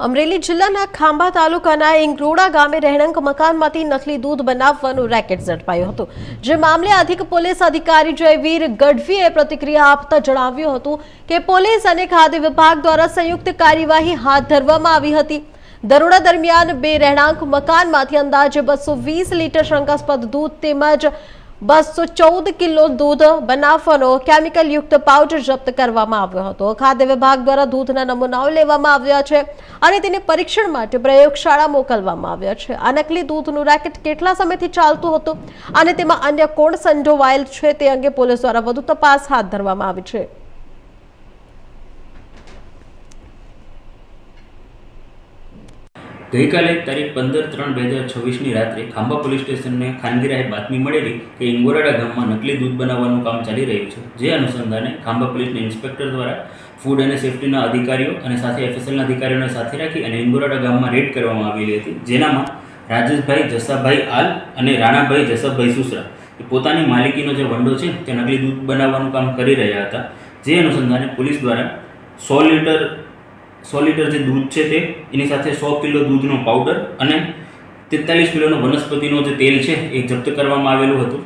અમરેલી જિલ્લાના ખાંભા તાલુકાના ઇંગરોડા ગામે રહેણાંક મકાનમાંથી નકલી દૂધ બનાવવાનું રેકેટ ઝડપાયું હતું, જે મામલે અધિક પોલીસ અધિકારી જયવીર ગઢવીએ પ્રતિક્રિયા આપતા જણાવ્યું હતું કે પોલીસ અને ખાદ્ય વિભાગ દ્વારા સંયુક્ત કાર્યવાહી હાથ ધરવામાં આવી હતી। દરોડા દરમિયાન બે રહેણાંક મકાનમાંથી અંદાજે 220 લીટર શંકાસ્પદ દૂધ તેમજ 214 કિલો દૂધ બનાવવાનો કેમિકલ યુક્ત પાવડર જપ્ત કરવામાં આવ્યો હતો। ખાદ્ય વિભાગ દ્વારા દૂધના નમૂનાઓ લેવામાં આવ્યા છે અને તેને પરીક્ષણ માટે પ્રયોગશાળા મોકલવામાં આવ્યા છે। આ નકલી દૂધનું રેકેટ કેટલા સમયથી ચાલતું હતું અને તેમાં અન્ય કોણ સંડોવાયેલ છે તે અંગે પોલીસ દ્વારા વધુ તપાસ હાથ ધરવામાં આવી છે। ગઈકાલે તારીખ 15/3/2026ની રાત્રે ખાંભા પોલીસ સ્ટેશનને ખાનગી રાહે બાતમી મળેલી કે ઇંગોરાડા ગામમાં નકલી દૂધ બનાવવાનું કામ ચાલી રહ્યું છે। જે અનુસંધાને ખાંભા પોલીસના ઇન્સ્પેક્ટર દ્વારા ફૂડ અને સેફ્ટીના અધિકારીઓ અને સાથે એફએસએલના અધિકારીઓને સાથે રાખી અને ઇંગોરાડા ગામમાં રેડ કરવામાં આવેલી હતી, જેનામાં રાજેશભાઈ જસાભાઈ આલ અને રાણાભાઈ જસભાઈ સુસરા એ પોતાની માલિકીનો જે વંડો છે તે નકલી દૂધ બનાવવાનું કામ કરી રહ્યા હતા। જે અનુસંધાને પોલીસ દ્વારા 100 લીટર જે દૂધ છે તે એની સાથે 100 કિલો દૂધનો પાવડર અને 43 કિલોનો વનસ્પતિનો જે તેલ છે એ જપ્ત કરવામાં આવેલું હતું।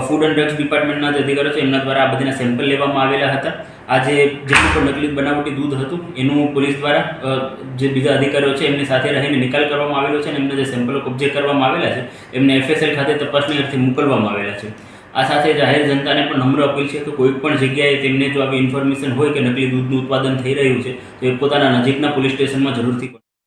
ફૂડ એન્ડ ડ્રગ્સ ડિપાર્ટમેન્ટના જે અધિકારીઓ છે એમના દ્વારા આ બધાના સેમ્પલ લેવામાં આવેલા હતા। આ જેટલું પણ નકલી બનાવટી દૂધ હતું એનું પોલીસ દ્વારા જે બીજા અધિકારીઓ છે એમની સાથે રહીને નિકાલ કરવામાં આવેલો છે અને એમના જે સેમ્પલો કબજે કરવામાં આવેલા છે એમને એફએસએલ ખાતે તપાસણી અર્થે મોકલવામાં આવેલા છે। આ સાથે જાહેર જનતાને પણ નમ્ર અપીલ છે કે કોઈ પણ જગ્યાએ તેમને જો આવી ઇન્ફોર્મેશન હોય કે નકલી દૂધનું ઉત્પાદન થઈ રહ્યું છે તો એ પોતાના નજીકના પોલીસ સ્ટેશનમાં જરૂરથી